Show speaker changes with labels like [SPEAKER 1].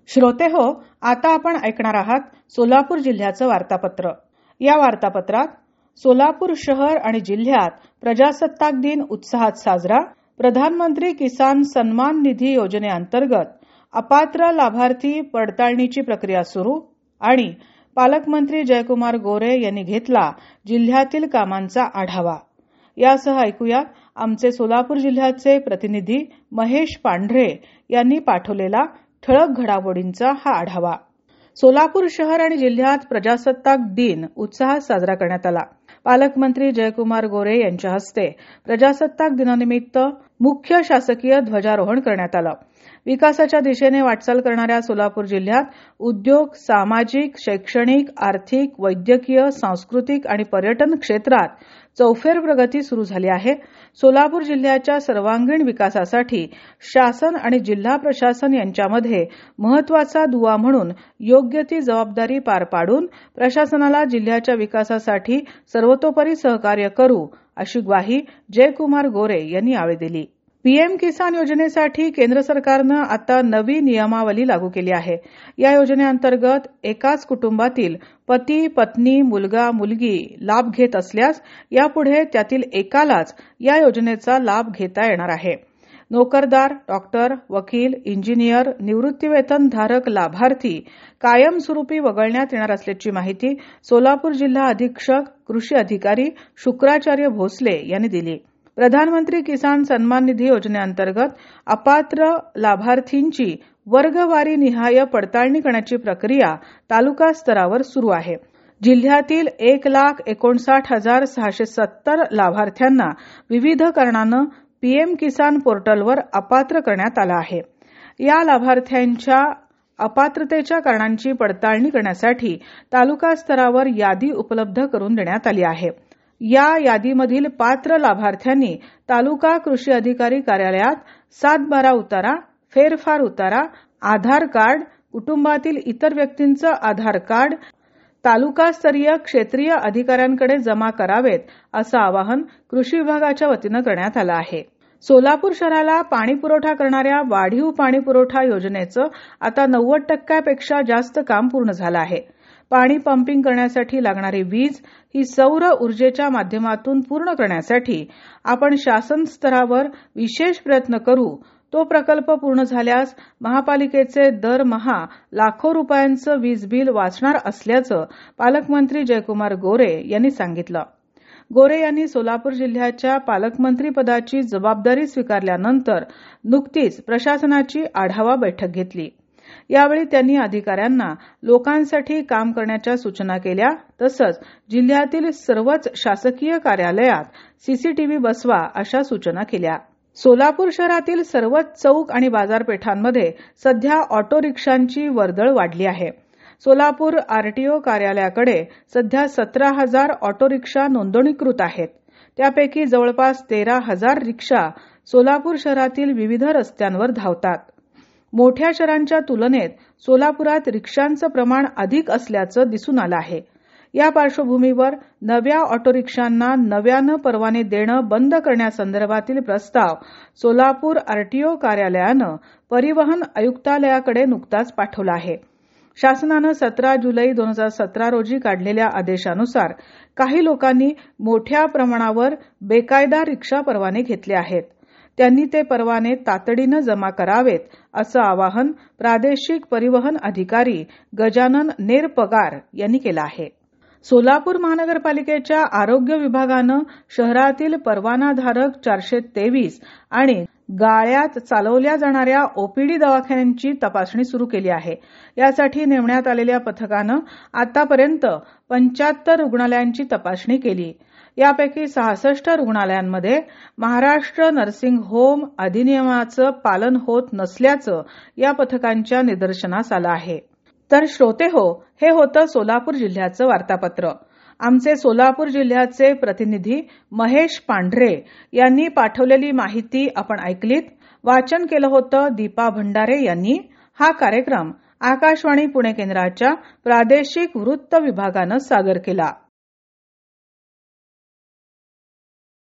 [SPEAKER 1] श्रोते हो, आता आपण ऐकणार आहात सोलापूर जिल्ह्याचं वार्तापत्र. या वार्तापत्रात सोलापूर शहर आणि जिल्ह्यात प्रजासत्ताक दिन उत्साहात साजरा, प्रधानमंत्री किसान सन्मान निधी योजनेअंतर्गत अपात्र लाभार्थी पडताळणीची प्रक्रिया सुरू आणि पालकमंत्री जयकुमार गोरे यांनी घेतला जिल्ह्यातील कामांचा आढावा. यासह ऐकूया आमचे सोलापूर जिल्ह्याचे प्रतिनिधी महेश पांढरे यांनी पाठवलेला ठळक घडामोडींचा हा आढावा. सोलापूर शहर आणि जिल्ह्यात प्रजासत्ताक दिन उत्साहात साजरा करण्यात आला. पालकमंत्री जयकुमार गोरे यांच्या हस्ते प्रजासत्ताक दिनानिमित्त मुख्य शासकीय ध्वजारोहण करण्यात आलं. विकासाच्या दिशेने वाटचाल करणाऱ्या सोलापूर जिल्ह्यात उद्योग, सामाजिक, शैक्षणिक, आर्थिक, वैद्यकीय, सांस्कृतिक आणि पर्यटन क्षेत्रात चौफेर प्रगती सुरू झाली आहे. सोलापूर जिल्ह्याच्या सर्वांगीण विकासासाठी शासन आणि जिल्हा प्रशासन यांच्यामध्ये महत्वाचा दुवा म्हणून योग्य ती जबाबदारी पार पाडून प्रशासनाला जिल्ह्याच्या विकासासाठी सर्वतोपरी सहकार्य करू, अशी ग्वाही जयकुमार गोरे यांनी यावेळी दिली. पीएम किसान योजनेसाठी केंद्र सरकारनं आता नवी नियमावली लागू केली आहे. या योजनेअंतर्गत एकाच कुटुंबातील पती, पत्नी, मुलगा, मुलगी लाभ घेत असल्यास यापुढे त्यातील एकालाच या योजनेचा लाभ घेता येणार आहे. नोकरदार, डॉक्टर, वकील, इंजिनियर, निवृत्तीवेतन धारक लाभार्थी कायमस्वरूपी वगळण्यात येणार असल्याची माहिती सोलापूर जिल्हा अधीक्षक कृषी अधिकारी शुक्राचार्य भोसले यांनी दिली. प्रधानमंत्री किसान सन्मान निधी योजनेअंतर्गत अपात्र लाभार्थींची वर्गवारी निहाय पडताळणी करण्याची प्रक्रिया तालुका स्तरावर सुरू आहे. जिल्ह्यातील 1,59,670 लाभार्थ्यांना विविध कारणानं पीएम किसान पोर्टलवर अपात्र करण्यात आलं आहे. या लाभार्थ्यांच्या अपात्रतेच्या कारणांची पडताळणी करण्यासाठी तालुका स्तरावर यादी उपलब्ध करून देण्यात आली आहे. या यादीमधील पात्र लाभार्थ्यांनी तालुका कृषी अधिकारी कार्यालयात 7/12 उतारा, फेरफार उतारा, आधार कार्ड, कुटुंबातील इतर व्यक्तींचं आधार कार्ड तालुकास्तरीय क्षेत्रीय अधिकाऱ्यांकडे जमा करावेत, असं आवाहन कृषी विभागाच्या वतीनं करण्यात आलं आहे. सोलापूर शहराला पाणी पुरवठा करणाऱ्या वाढीव पाणी पुरवठा योजनेचं आता 90% जास्त काम पूर्ण झालं आहे. पाणी पंपिंग करण्यासाठी लागणारी वीज ही सौर ऊर्जेच्या माध्यमातून पूर्ण करण्यासाठी आपण शासन स्तरावर विशेष प्रयत्न करू. तो प्रकल्प पूर्ण झाल्यास महापालिकेचे दरमहा लाखो रुपयांचं वीज बिल वाचणार असल्याचं पालकमंत्री जयकुमार गोरे यांनी सांगितलं. गोरे यांनी सोलापूर जिल्ह्याच्या पालकमंत्री पदाची जबाबदारी स्वीकारल्यानंतर नुकतीच प्रशासनाची आढावा बैठक घेतली. यावेळी त्यांनी अधिकाऱ्यांना लोकांसाठी काम करण्याच्या सूचना केल्या. तसंच जिल्ह्यातील सर्वच शासकीय कार्यालयात सीसीटीव्ही बसवा, अशा सूचना केल्या. सोलापूर शहरातील सर्वच चौक आणि बाजारपेठांमध्ये सध्या ऑटो रिक्षांची वर्दळ वाढली आहे. सोलापूर आरटीओ कार्यालयाकडे सध्या 17,000 ऑटो रिक्षा नोंदणीकृत आहेत. त्यापैकी जवळपास 13,000 रिक्षा सोलापूर शहरातील विविध रस्त्यांवर धावतात. मोठ्या शहरांच्या तुलनेत सोलापुरात रिक्षांचं प्रमाण अधिक असल्याचं दिसून आलं आहे. या पार्श्वभूमीवर नव्या ऑटो रिक्षांना नव्यानं परवाने देणं बंद करण्यासंदर्भातील प्रस्ताव सोलापूर आरटीओ कार्यालयानं परिवहन आयुक्तालयाकडे नुकताच पाठवला आहे. शासनानं 17 जुलै 2017 रोजी काढलेल्या आदेशानुसार काही लोकांनी मोठ्या प्रमाणावर बेकायदा रिक्षा परवाने घेतले आहेत. त्यांनी ते परवाने तातडीनं जमा करावेत, असं आवाहन प्रादेशिक परिवहन अधिकारी गजानन नेरपगार यांनी केलं आहे. सोलापूर महानगरपालिकेच्या आरोग्य विभागानं शहरातील परवानाधारक 423 आणि गाळ्यात चालवल्या जाणाऱ्या ओपीडी दवाखान्यांची तपासणी सुरू केली आहे. यासाठी नेमण्यात आलेल्या पथकानं आतापर्यंत 75 रुग्णालयांची तपासणी केली. यापैकी 66 रुग्णालयांमध्ये महाराष्ट्र नर्सिंग होम अधिनियमाचं पालन होत नसल्याचं या पथकांच्या निदर्शनास आलं आहे. तर श्रोते हो, हे होतं सोलापूर जिल्ह्याचं वार्तापत्र. आमचे सोलापूर जिल्ह्याचे प्रतिनिधी महेश पांढरे यांनी पाठवलेली माहिती आपण ऐकलीत. वाचन केलं होतं दीपा भंडारे यांनी. हा कार्यक्रम आकाशवाणी पुणे केंद्राच्या प्रादेशिक वृत्त विभागानं सादर केला.